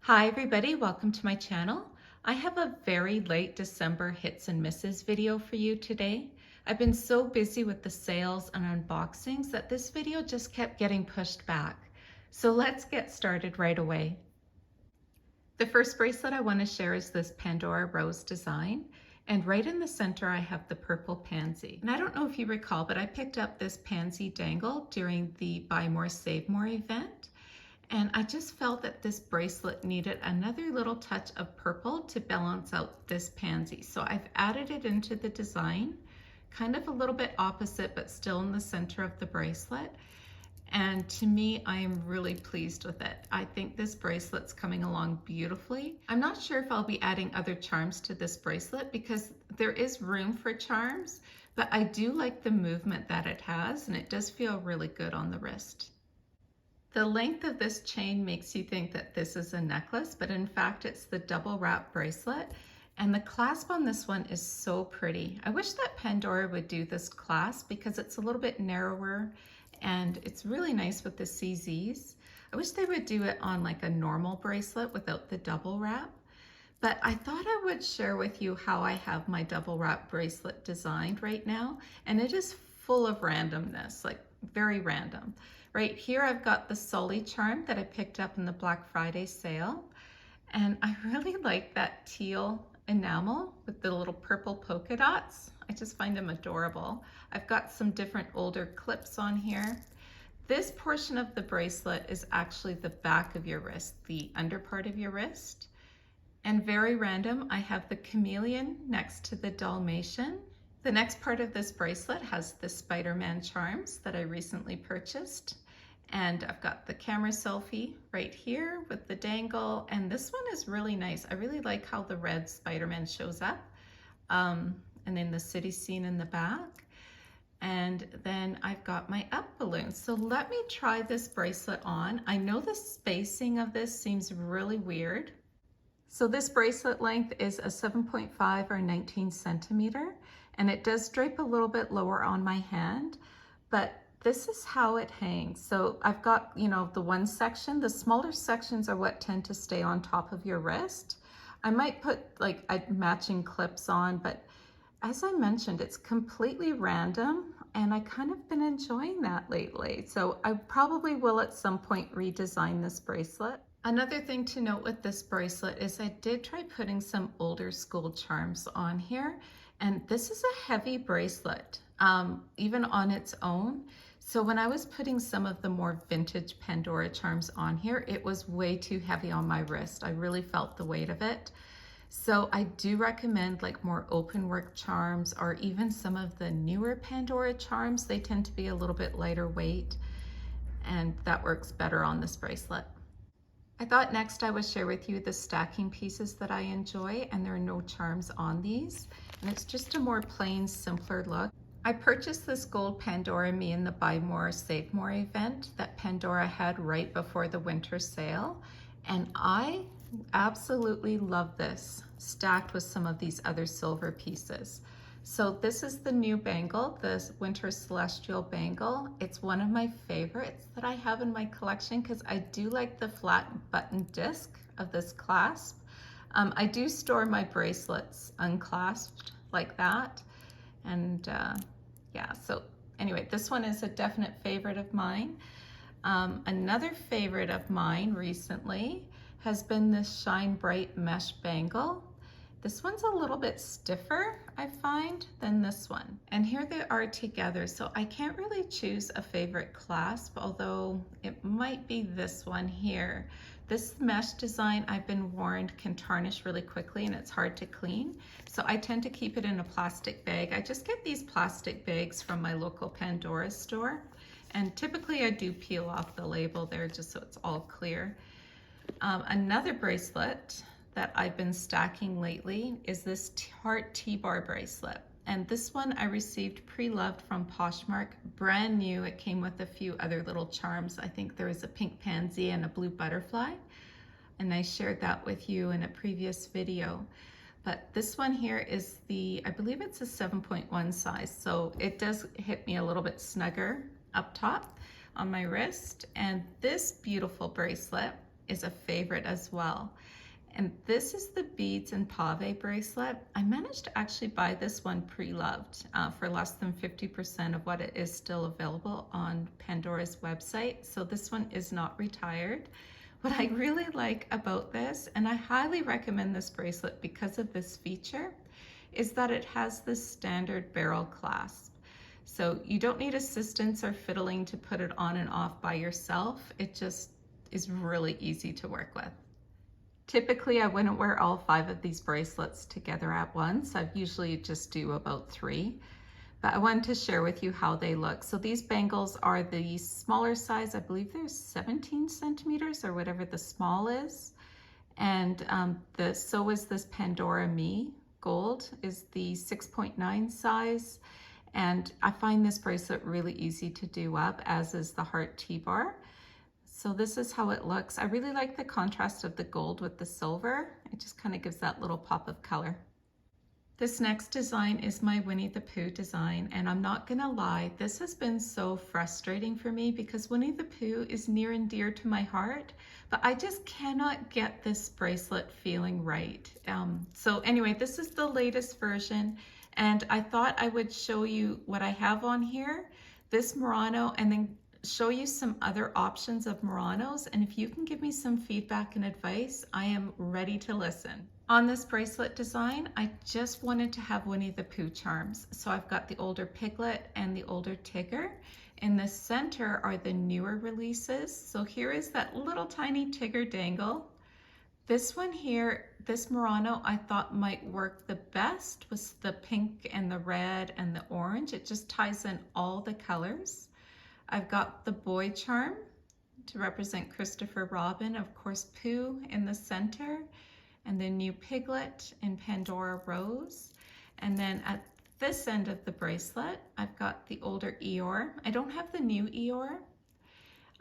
Hi everybody, welcome to my channel. I have a very late December hits and misses video for you today. I've been so busy with the sales and unboxings that this video just kept getting pushed back. So let's get started right away. The first bracelet I want to share is this Pandora rose design. And right in the center, I have the purple pansy. And I don't know if you recall, but I picked up this pansy dangle during the Buy More, Save More event. And I just felt that this bracelet needed another little touch of purple to balance out this pansy. So I've added it into the design, kind of a little bit opposite, but still in the center of the bracelet. And to me, I am really pleased with it. I think this bracelet's coming along beautifully. I'm not sure if I'll be adding other charms to this bracelet because there is room for charms, but I do like the movement that it has, and it does feel really good on the wrist. The length of this chain makes you think that this is a necklace, but in fact it's the double wrap bracelet. And the clasp on this one is so pretty. I wish that Pandora would do this clasp because it's a little bit narrower and it's really nice with the CZs. I wish they would do it on like a normal bracelet without the double wrap. But I thought I would share with you how I have my double wrap bracelet designed right now. And it is full of randomness, like very random. Right here, I've got the Sully charm that I picked up in the Black Friday sale. And I really like that teal enamel with the little purple polka dots. I just find them adorable. I've got some different older clips on here. This portion of the bracelet is actually the back of your wrist, the under part of your wrist. And very random, I have the chameleon next to the Dalmatian. The next part of this bracelet has the Spider-Man charms that I recently purchased. And I've got the camera selfie right here with the dangle. And this one is really nice. I really like how the red Spider-Man shows up. And then the city scene in the back. And then I've got my up balloon. So let me try this bracelet on. I know the spacing of this seems really weird. So this bracelet length is a 7.5 or 19 centimeter. And it does drape a little bit lower on my hand, but this is how it hangs. So I've got, the one section, the smaller sections are what tend to stay on top of your wrist. I might put like matching clips on, but as I mentioned, it's completely random and I kind of been enjoying that lately. So I probably will at some point redesign this bracelet. Another thing to note with this bracelet is I did try putting some older school charms on here, and this is a heavy bracelet, even on its own. So when I was putting some of the more vintage Pandora charms on here, it was way too heavy on my wrist. I really felt the weight of it. So I do recommend like more open work charms or even some of the newer Pandora charms. They tend to be a little bit lighter weight, and that works better on this bracelet. I thought next I would share with you the stacking pieces that I enjoy, and there are no charms on these. And it's just a more plain, simpler look. I purchased this gold Pandora Me in the Buy More, Save More event that Pandora had right before the winter sale. And I absolutely love this, stacked with some of these other silver pieces. So this is the new bangle, the Winter Celestial bangle. It's one of my favorites that I have in my collection because I do like the flat button disc of this clasp. I do store my bracelets unclasped like that. And yeah, so anyway, this one is a definite favorite of mine. Another favorite of mine recently has been this Shine Bright mesh bangle. This one's a little bit stiffer, I find, than this one. And here they are together. So I can't really choose a favorite clasp, although it might be this one here. This mesh design, I've been warned, can tarnish really quickly and it's hard to clean. So I tend to keep it in a plastic bag. I just get these plastic bags from my local Pandora store. And typically I do peel off the label there just so it's all clear. Another bracelet that I've been stacking lately is this heart T-bar bracelet. And this one I received pre-loved from Poshmark, brand new. It came with a few other little charms. I think there was a pink pansy and a blue butterfly. And I shared that with you in a previous video. But this one here is I believe it's a 7.1 size. So it does hit me a little bit snugger up top on my wrist. And this beautiful bracelet is a favorite as well. And this is the beads and pave bracelet. I managed to actually buy this one pre-loved for less than 50% of what it is still available on Pandora's website. So this one is not retired. What I really like about this, and I highly recommend this bracelet because of this feature, is that it has this standard barrel clasp. So you don't need assistance or fiddling to put it on and off by yourself. It just is really easy to work with. Typically, I wouldn't wear all 5 of these bracelets together at once. I usually just do about 3, but I wanted to share with you how they look. So these bangles are the smaller size. I believe they're 17 centimeters or whatever the small is. And so is this Pandora Me Gold is the 6.9 size. And I find this bracelet really easy to do up, as is the heart T-bar. So this is how it looks. I really like the contrast of the gold with the silver. It just kind of gives that little pop of color. This next design is my Winnie the Pooh design, and I'm not gonna lie, this has been so frustrating for me because Winnie the Pooh is near and dear to my heart, but I just cannot get this bracelet feeling right. So anyway, this is the latest version, and I thought I would show you what I have on here, this Murano, and then show you some other options of Muranos, and if you can give me some feedback and advice, I am ready to listen. On this bracelet design, I just wanted to have Winnie the Pooh charms. So I've got the older Piglet and the older Tigger. In the center are the newer releases. So here is that little tiny Tigger dangle. This one here, this Murano, I thought might work the best was the pink and the red and the orange. It just ties in all the colors. I've got the boy charm to represent Christopher Robin, of course Pooh in the center, and the new Piglet in Pandora Rose. And then at this end of the bracelet, I've got the older Eeyore. I don't have the new Eeyore.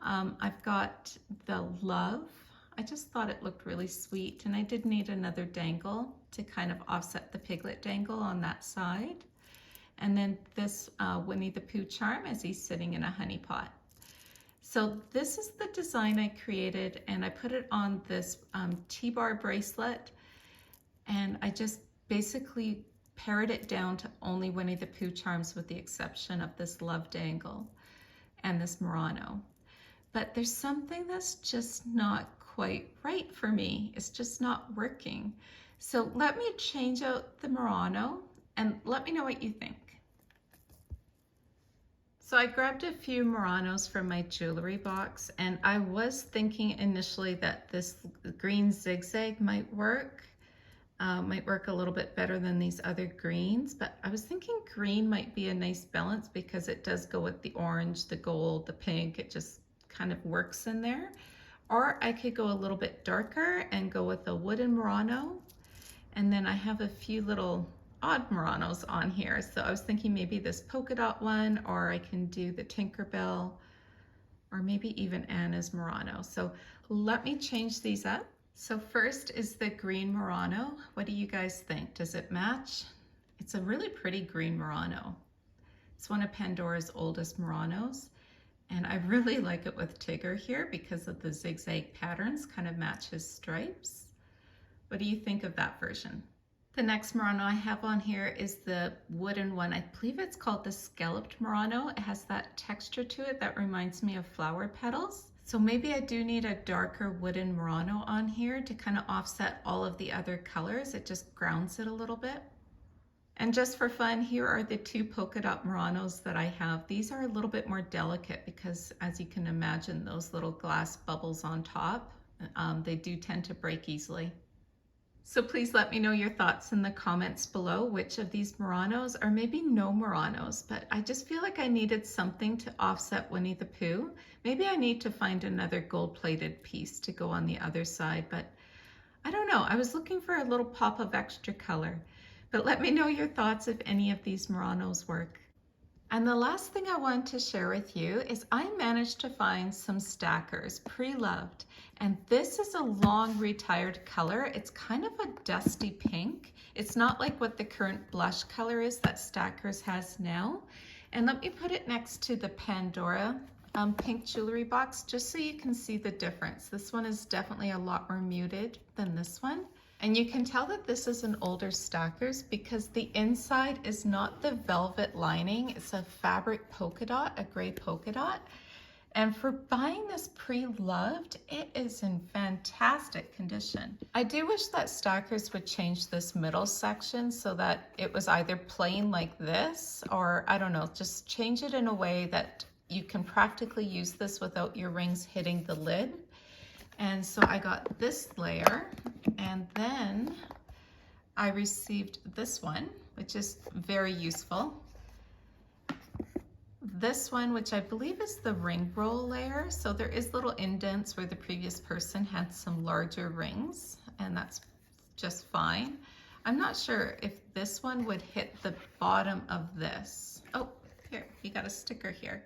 I've got the Love. I just thought it looked really sweet, and I did need another dangle to kind of offset the Piglet dangle on that side. And then this Winnie the Pooh charm as he's sitting in a honey pot. So this is the design I created, and I put it on this T-bar bracelet, and I just basically pared it down to only Winnie the Pooh charms with the exception of this Love dangle and this Murano. But there's something that's just not quite right for me. It's just not working. So let me change out the Murano and let me know what you think. So I grabbed a few Muranos from my jewelry box, and I was thinking initially that this green zigzag might work a little bit better than these other greens, but I was thinking green might be a nice balance because it does go with the orange, the gold, the pink, it just kind of works in there. Or I could go a little bit darker and go with a wooden Murano, and then I have a few little odd Muranos on here. So I was thinking maybe this polka dot one, or I can do the Tinkerbell, or maybe even Anna's Murano. So let me change these up. So first is the green Murano. What do you guys think? Does it match? It's a really pretty green Murano. It's one of Pandora's oldest Muranos. And I really like it with Tigger here because of the zigzag patterns, kind of match his stripes. What do you think of that version? The next Murano I have on here is the wooden one. I believe it's called the scalloped Murano. It has that texture to it that reminds me of flower petals. So maybe I do need a darker wooden Murano on here to kind of offset all of the other colors. It just grounds it a little bit. And just for fun, here are the 2 polka dot Muranos that I have. These are a little bit more delicate because, as you can imagine, those little glass bubbles on top, they do tend to break easily. So please let me know your thoughts in the comments below, which of these Muranos, or maybe no Muranos, but I just feel like I needed something to offset Winnie the Pooh. Maybe I need to find another gold-plated piece to go on the other side, but I don't know. I was looking for a little pop of extra color, but let me know your thoughts if any of these Muranos work. And the last thing I want to share with you is I managed to find some stackers, pre-loved, and this is a long retired color. It's kind of a dusty pink. It's not like what the current blush color is that Stackers has now. And let me put it next to the Pandora pink jewelry box, just so you can see the difference. This one is definitely a lot more muted than this one. And you can tell that this is an older Stackers because the inside is not the velvet lining. It's a fabric polka dot, a gray polka dot. And for buying this pre-loved, it is in fantastic condition. I do wish that Stackers would change this middle section so that it was either plain like this, or I don't know, just change it in a way that you can practically use this without your rings hitting the lid. And so I got this layer, and then I received this one, which is very useful. This one, which I believe is the ring roll layer. So there is little indents where the previous person had some larger rings, and that's just fine. I'm not sure if this one would hit the bottom of this. Oh, here, you got a sticker here.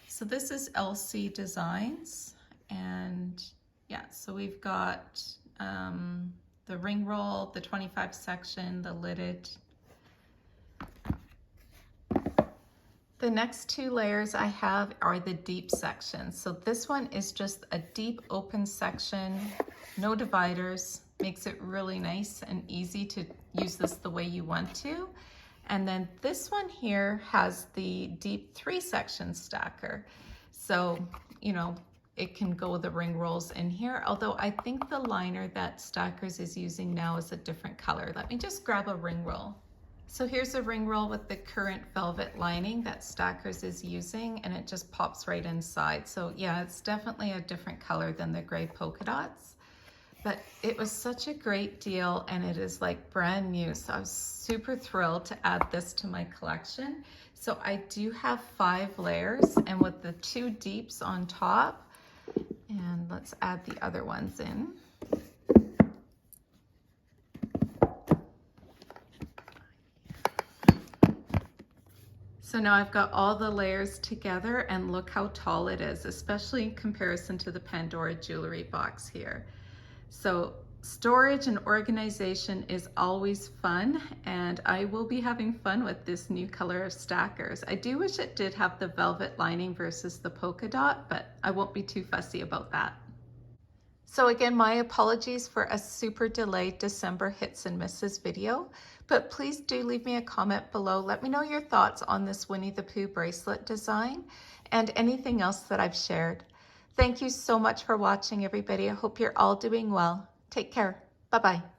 So this is LC Designs, and yeah, so we've got the ring roll, the 25 section, the lidded. The next two layers I have are the deep sections. So this one is just a deep open section, no dividers, makes it really nice and easy to use this the way you want to. And then this one here has the deep 3-section stacker. So, you know, it can go with the ring rolls in here, although I think the liner that Stackers is using now is a different color. Let me just grab a ring roll. So here's a ring roll with the current velvet lining that Stackers is using, and it just pops right inside. So yeah, it's definitely a different color than the gray polka dots. But it was such a great deal, and it is like brand new. So I was super thrilled to add this to my collection. So I do have 5 layers, and with the 2 deeps on top, and let's add the other ones in. So now I've got all the layers together, and look how tall it is, especially in comparison to the Pandora jewelry box here. So storage and organization is always fun, and I will be having fun with this new color of Stackers. I do wish it did have the velvet lining versus the polka dot, but I won't be too fussy about that. So again, my apologies for a super delayed December hits and misses video, but please do leave me a comment below. Let me know your thoughts on this Winnie the Pooh bracelet design and anything else that I've shared. Thank you so much for watching, everybody. I hope you're all doing well. Take care. Bye-bye.